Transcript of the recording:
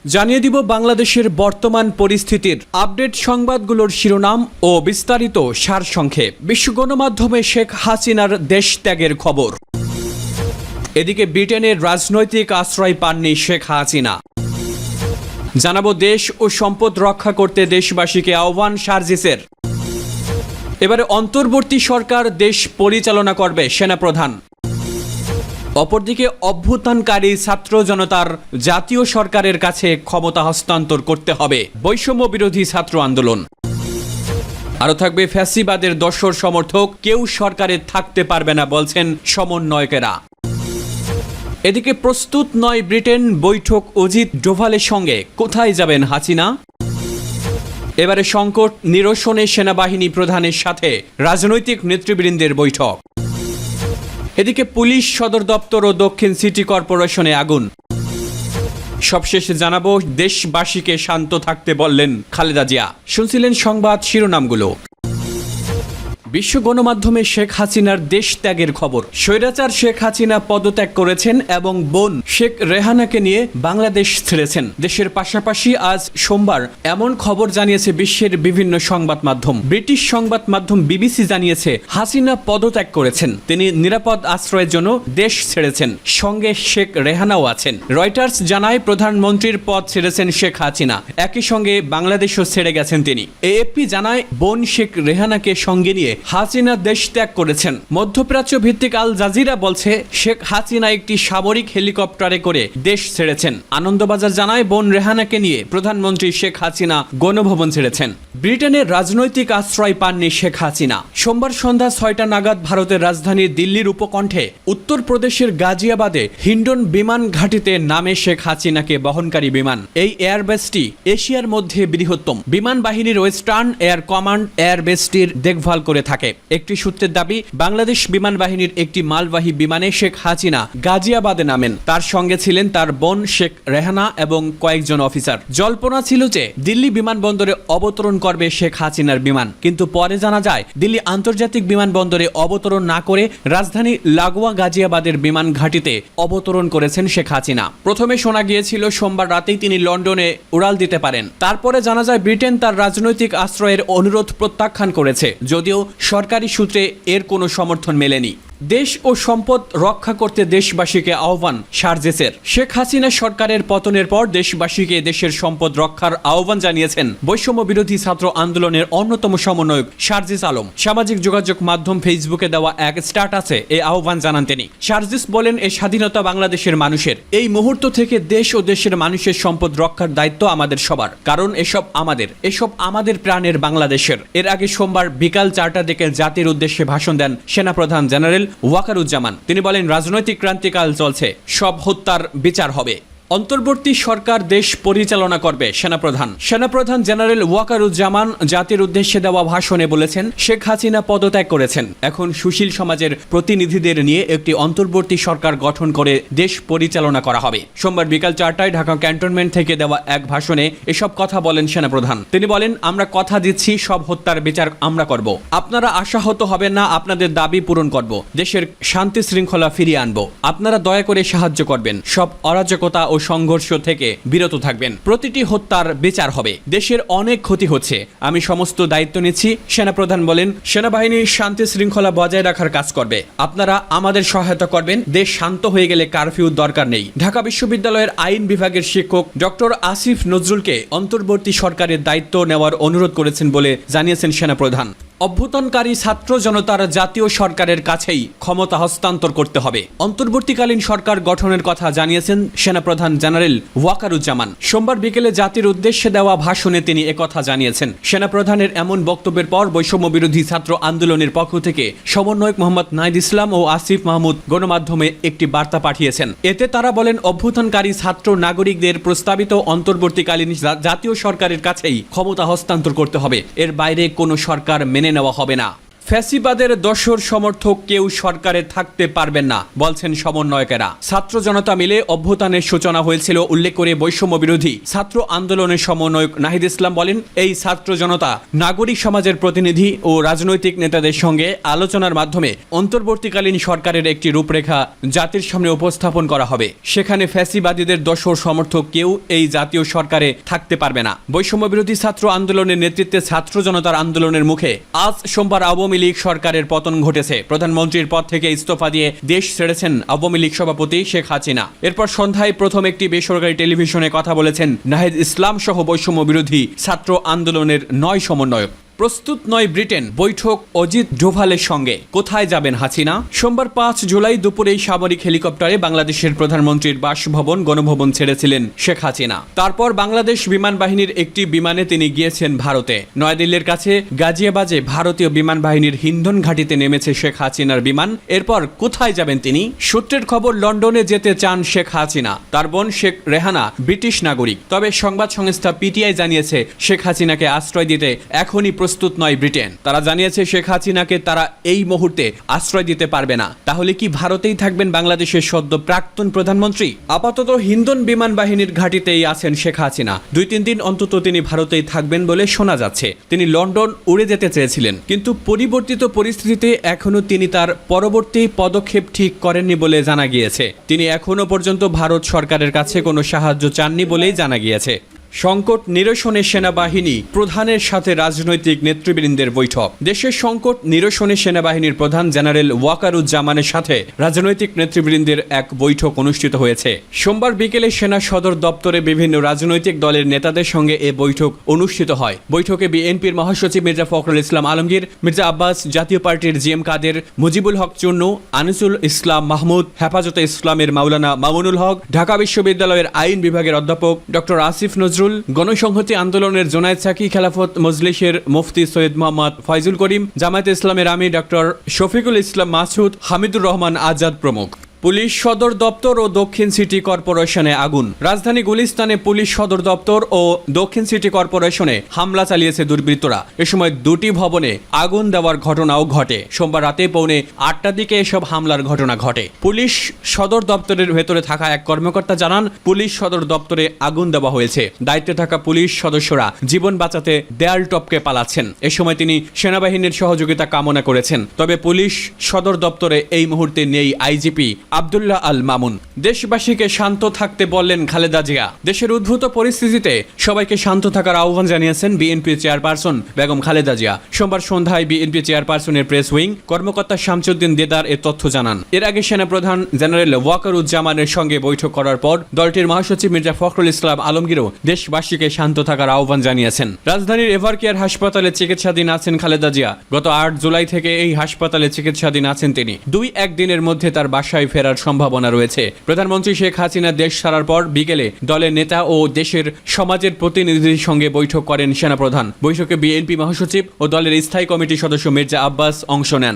জানিয়ে দিব বাংলাদেশের বর্তমান পরিস্থিতির আপডেট সংবাদগুলোর শিরোনাম ও বিস্তারিত সারসংক্ষেপ। বিশ্ব গণমাধ্যমে শেখ হাসিনার দেশ ত্যাগের খবর। এদিকে ব্রিটেনের রাজনৈতিক আশ্রয় পাননি শেখ হাসিনা। জানাবো দেশ ও সম্পদ রক্ষা করতে দেশবাসীকে আহ্বান সার্জিসের। এবারে অন্তর্বর্তী সরকার দেশ পরিচালনা করবে সেনাপ্রধান। অপরদিকে অভ্যুত্থানকারী ছাত্র জনতার জাতীয় সরকারের কাছে ক্ষমতা হস্তান্তর করতে হবে, বৈষম্য বিরোধী ছাত্র আন্দোলন। আরও থাকবে ফ্যাসিবাদের দোসর সমর্থক কেউ সরকারে থাকতে পারবে না বলছেন সমন্বয়কেরা। এদিকে প্রস্তুত নয় ব্রিটেন, বৈঠক অজিত ডোভালের সঙ্গে, কোথায় যাবেন হাসিনা? এবারে সংকট নিরসনে সেনাবাহিনী প্রধানের সাথে রাজনৈতিক নেতৃবৃন্দের বৈঠক। এদিকে পুলিশ সদর দপ্তর ও দক্ষিণ সিটি কর্পোরেশনে আগুন। সবশেষে জানাবো দেশবাসীকে শান্ত থাকতে বললেন খালেদা জিয়া। শুনছিলেন সংবাদ শিরোনামগুলো। বিশ্ব গণমাধ্যমে শেখ হাসিনার দেশ ত্যাগের খবর। স্বৈরাচার শেখ হাসিনা পদত্যাগ করেছেন এবং বোন শেখ রেহানাকে নিয়ে বাংলাদেশ ছেড়েছেন। দেশের পাশাপাশি আজ সোমবার এমন খবর জানিয়েছে বিশ্বের বিভিন্ন সংবাদ মাধ্যম। ব্রিটিশ সংবাদ মাধ্যম বিবিসি জানিয়েছে হাসিনা পদত্যাগ করেছেন, তিনি নিরাপদ আশ্রয়ের জন্য দেশ ছেড়েছেন, সঙ্গে শেখ রেহানাও আছেন। রয়টার্স জানায় প্রধানমন্ত্রীর পদ ছেড়েছেন শেখ হাসিনা, একই সঙ্গে বাংলাদেশও ছেড়ে গেছেন তিনি। এএফপি জানায় বোন শেখ রেহানাকে সঙ্গে নিয়ে হাসিনা দেশ ত্যাগ করেছেন। মধ্যপ্রাচ্য ভিত্তিক আল জাজিরা বলছে শেখ হাসিনা একটি সামরিক হেলিকপ্টারে করে দেশ ছেড়েছেন। আনন্দবাজার জানায় বোন রেহানাকে নিয়ে প্রধানমন্ত্রী শেখ হাসিনা গণভবন ছেড়েছেন। ব্রিটেনের রাজনৈতিক আশ্রয় পাননি শেখ হাসিনা। সোমবার সন্ধ্যা 6টা নাগাদ ভারতের রাজধানী দিল্লির উপকণ্ঠে উত্তরপ্রদেশের গাজিয়াবাদে হিন্ডন বিমান ঘাঁটিতে নামে শেখ হাসিনাকে বহনকারী বিমান। এই এয়ারবেসটি এশিয়ার মধ্যে বৃহত্তম। বিমান বাহিনীর ওয়েস্টার্ন এয়ার কমান্ড এয়ারবেসটির দেখভাল করে থাকে। একটি সূত্রের দাবি, বাংলাদেশ বিমান বাহিনীর একটি মালবাহী বিমানে শেখ হাসিনা গাজিয়াবাদে নামেন। তার সঙ্গে ছিলেন তার বোন শেখ রেহানা এবং কয়েকজন অফিসার। জল্পনা ছিল যে দিল্লি বিমানবন্দরে অবতরণ করবে শেখ হাসিনার বিমান, কিন্তু পরে জানা যায় দিল্লি আন্তর্জাতিক বিমানবন্দরে অবতরণ না করে রাজধানী লাগোয়া গাজিয়াবাদের বিমান ঘাঁটিতে অবতরণ করেছেন শেখ হাসিনা। প্রথমে শোনা গিয়েছিল সোমবার রাতেই তিনি লন্ডনে উড়াল দিতে পারেন। তারপরে জানা যায় ব্রিটেন তার রাজনৈতিক আশ্রয়ের অনুরোধ প্রত্যাখ্যান করেছে, যদিও সরকারি সূত্রে এর কোনো সমর্থন মেলেনি। দেশ ও সম্পদ রক্ষা করতে দেশবাসীকে আহ্বান সার্জিসের। শেখ হাসিনা সরকারের পতনের পর দেশবাসীকে দেশের সম্পদ রক্ষার আহ্বান জানিয়েছেন বৈষম্য বিরোধী ছাত্র আন্দোলনের অন্যতম সমন্বয়ক সার্জিস আলম। সামাজিক যোগাযোগ মাধ্যম ফেসবুকে দেওয়া এক স্ট্যাটাসে এই আহ্বান জানান তিনি। সার্জিস বলেন, এই স্বাধীনতা বাংলাদেশের মানুষের। এই মুহূর্ত থেকে দেশ ও দেশের মানুষের সম্পদ রক্ষার দায়িত্ব আমাদের সবার, কারণ এসব আমাদের প্রাণের বাংলাদেশের। এর আগে সোমবার বিকাল 4টার দিকে জাতির উদ্দেশ্যে ভাষণ দেন সেনাপ্রধান জেনারেল ওয়াকারুজ্জামান। তিনি বলেন, রাজনৈতিক ক্রান্তিকাল চলছে, সব হত্যার বিচার হবে। অন্তর্বর্তী সরকার দেশ পরিচালনা করবে সেনাপ্রধান জেনারেল ওয়াকারুজ্জামান জাতির উদ্দেশ্যে দেওয়া ভাষণে বলেছেন, শেখ হাসিনা পদত্যাগ করেছেন, এখন সুশীল সমাজের প্রতিনিধিদের নিয়ে একটি অন্তর্বর্তী সরকার গঠন করে দেশ পরিচালনা করা হবে। সোমবার বিকাল 4টায় ঢাকা ক্যান্টনমেন্ট থেকে দেওয়া এক ভাষণে এসব কথা বলেন সেনাপ্রধান। তিনি বলেন, আমরা কথা দিচ্ছি সব হত্যার বিচার আমরা করব, আপনারা আশাহত হবেন না, আপনাদের দাবি পূরণ করব, দেশের শান্তি শৃঙ্খলা ফিরিয়ে আনব, আপনারা দয়া করে সাহায্য করবেন, সব অরাজকতা ও সংঘর্ষ থেকে বিরত থাকবেন, প্রতিটি হত্যার বিচার হবে, দেশের অনেক ক্ষতি হচ্ছে, আমি সমস্ত দায়িত্ব নিচ্ছি। সেনাপ্রধান বলেন, সেনাবাহিনী শান্তি শৃঙ্খলা বজায় রাখার কাজ করবে, আপনারা আমাদের সহায়তা করবেন, দেশ শান্ত হয়ে গেলে কারফিউর দরকার নেই। ঢাকা বিশ্ববিদ্যালয়ের আইন বিভাগের শিক্ষক ডক্টর আসিফ নজরুলকে অন্তর্বর্তী সরকারের দায়িত্ব নেওয়ার অনুরোধ করেছেন বলে জানিয়েছেন সেনাপ্রধান। অভ্যুত্থানকারী ছাত্র জনতার জাতীয় সরকারের কাছেই ক্ষমতা হস্তান্তর করতে হবে। অন্তর্বর্তীকালীন সরকার গঠনের কথা জানিয়েছেন সেনাপ্রধান জেনারেল ওয়াকারুজ্জামান। সোমবার বিকেলে জাতির উদ্দেশ্যে দেওয়া ভাষণে তিনি একথা জানিয়েছেন। সেনাপ্রধানের এমন বক্তব্যের পর বৈষম্য বিরোধী ছাত্র আন্দোলনের পক্ষ থেকে সমন্বয়ক মোহাম্মদ নাহিদ ইসলাম ও আসিফ মাহমুদ গণমাধ্যমে একটি বার্তা পাঠিয়েছেন। এতে তারা বলেন, অভ্যুত্থানকারী ছাত্র নাগরিকদের প্রস্তাবিত অন্তর্বর্তীকালীন জাতীয় সরকারের কাছেই ক্ষমতা হস্তান্তর করতে হবে, এর বাইরে কোনো সরকার মেনে নেওয়া হবে না। ফ্যাসিবাদের দোসর সমর্থক কেউ সরকারে থাকতে পারবেন না বলছেন সমন্বয়কেরা। ছাত্র জনতা মিলে অভ্যুত্থানের সূচনা হয়েছিল উল্লেখ করে বৈষম্য বিরোধী ছাত্র আন্দোলনের সমন্বয়ক নাহিদ ইসলাম বলেন, এই ছাত্র জনতা নাগরিক সমাজের প্রতিনিধি ও রাজনৈতিক নেতাদের সঙ্গে আলোচনার মাধ্যমে অন্তর্বর্তীকালীন সরকারের একটি রূপরেখা জাতির সামনে উপস্থাপন করা হবে। সেখানে ফ্যাসিবাদীদের দোসর সমর্থক কেউ এই জাতীয় সরকারে থাকতে পারবে না। বৈষম্য বিরোধী ছাত্র আন্দোলনের নেতৃত্বে ছাত্র জনতার আন্দোলনের মুখে আজ সোমবার আওয়ামী লীগ সরকারের পতন ঘটেছে। প্রধানমন্ত্রীর পদ থেকে ইস্তফা দিয়ে দেশ ছেড়েছেন আওয়ামী লীগ সভাপতি শেখ হাসিনা। এরপর সন্ধ্যায় প্রথম একটি বেসরকারি টেলিভিশনে কথা বলেছেন নাহিদ ইসলাম সহ বৈষম্য বিরোধী ছাত্র আন্দোলনের 9 সমন্বয়ক। প্রস্তুত নয় ব্রিটেন, বৈঠক অজিত ডোভালের সঙ্গে। কোথায় যাবেন হাসিনা? সোমবার 5 জুলাই দুপুরে সামরিক হেলিকপ্টারে বাংলাদেশের প্রধানমন্ত্রীর বাসভবন গণভবন ছেড়েছিলেন শেখ হাসিনা। তারপর বাংলাদেশ বিমান বাহিনীর একটি বিমানে তিনি গিয়েছেন ভারতে। নয়াদিল্লির কাছে গাজিয়াবাজে ভারতীয় বিমান বাহিনীর হিন্দন ঘাঁটিতে নেমেছে শেখ হাসিনার বিমান। এরপর কোথায় যাবেন তিনি? সূত্রের খবর, লন্ডনে যেতে চান শেখ হাসিনা। তার বোন শেখ রেহানা ব্রিটিশ নাগরিক। তবে সংবাদ সংস্থা পিটিআই জানিয়েছে, শেখ হাসিনাকে আশ্রয় দিতে এখনই প্রস্তুত নয় ব্রিটেন। তারা জানিয়েছে, শেখ হাসিনাকে তারা এই মুহূর্তে আশ্রয় দিতে পারবে না। তাহলে কি ভারতেই থাকবেন বাংলাদেশের সদ্য প্রাক্তন প্রধানমন্ত্রী? আপাতত হিন্দন বিমান বাহিনীর ঘাঁটিতেই আছেন শেখ হাসিনা। 2-3 দিন অন্তত তিনি ভারতেই থাকবেন বলে শোনা যাচ্ছে। তিনি লন্ডন উড়ে যেতে চেয়েছিলেন, কিন্তু পরিবর্তিত পরিস্থিতিতে এখনো তিনি তার পরবর্তী পদক্ষেপ ঠিক করেননি বলে জানা গিয়েছে। তিনি এখনো পর্যন্ত ভারত সরকারের কাছে কোনো সাহায্য চাননি বলেই জানা গিয়েছে। সংকট নিরসনে সেনাবাহিনী প্রধানের সাথে রাজনৈতিক নেতৃবৃন্দের বৈঠক। দেশের সংকট নিরসনে সেনাবাহিনীর প্রধান জেনারেল ওয়াকারুজ্জামানের সাথে রাজনৈতিক নেতৃবৃন্দের এক বৈঠক অনুষ্ঠিত হয়েছে। সোমবার বিকেলে সেনা সদর দপ্তরে বিভিন্ন রাজনৈতিক দলের নেতাদের সঙ্গে এ বৈঠক অনুষ্ঠিত হয়। বৈঠকে বিএনপির মহাসচিব মির্জা ফখরুল ইসলাম আলমগীর, মির্জা আব্বাস, জাতীয় পার্টির জিএম কাদের, মুজিবুল হক চুন্নু, আনিসুল ইসলাম মাহমুদ, হেফাজতে ইসলামের মাওলানা মামুনুল হক, ঢাকা বিশ্ববিদ্যালয়ের আইন বিভাগের অধ্যাপক ডক্টর আসিফ নজরুল, গণসংহতি আন্দোলনের জোনায়েদ সাকি, খেলাফত মজলিসের মুফতি সৈয়দ মোহাম্মদ ফয়জুল করিম, জামায়াতে ইসলামের আমির ডক্টর শফিকুল ইসলাম মাসুদ, হামিদুর রহমান আজাদ প্রমুখ। পুলিশ সদর দপ্তর ও দক্ষিণ সিটি কর্পোরেশনে আগুন। রাজধানী গুলিস্তানে পুলিশ সদর দপ্তর ও দক্ষিণ সিটি কর্পোরেশনে হামলা চালিয়েছে দুর্বৃত্তরা। এ সময় 2টি ভবনে আগুন দেওয়ার ঘটনাও ঘটে। সোমবার রাতে 8:45 দিকে এসব হামলার ঘটনা ঘটে। পুলিশ সদর দপ্তরের ভেতরে থাকা এক কর্মকর্তা জানান, পুলিশ সদর দপ্তরে আগুন দেওয়া হয়েছে। দায়িত্বে থাকা পুলিশ সদস্যরা জীবন বাঁচাতে দেয়াল টপকে পালাচ্ছেন। এ সময় তিনি সেনাবাহিনীর সহযোগিতা কামনা করেছেন। তবে পুলিশ সদর দপ্তরে এই মুহূর্তে নেই আইজিপি আব্দুল্লাহ আল মামুন। দেশবাসীকে শান্ত থাকতে বললেন খালেদা জিয়া। দেশের উদ্ভূত পরিস্থিতিতে সবাইকে শান্ত থাকার আহ্বান জানিয়েছেন বিএনপি চেয়ারপারসন বেগম খালেদা জিয়া। সোমবার সন্ধ্যায় বিএনপি চেয়ারপারসনের প্রেস উইং কর্মকর্তা শামসুদ্দিন দেদার এ তথ্য জানান। এর আগে সেনাপ্রধান জেনারেল ওয়াকারুজ্জামানের সঙ্গে বৈঠক করার পর দলটির মহাসচিব মির্জা ফখরুল ইসলাম আলমগীরও দেশবাসীকে শান্ত থাকার আহ্বান জানিয়েছেন। রাজধানীর এভারকেয়ার হাসপাতালে চিকিৎসাধীন আছেন খালেদা জিয়া। গত 8 জুলাই থেকে এই হাসপাতালে চিকিৎসাধীন আছেন তিনি। 2-1 দিনের মধ্যে তার বাসায় ফেরার সম্ভাবনা রয়েছে। প্রধানমন্ত্রী শেখ হাসিনা দেশ ছাড়ার পর বিকেলে দলের নেতা ও দেশের সমাজের প্রতিনিধিদের সঙ্গে বৈঠক করেন সেনাপ্রধান। বৈঠকে বিএনপি মহাসচিব ও দলের স্থায়ী কমিটির সদস্য মির্জা আব্বাস অংশ নেন।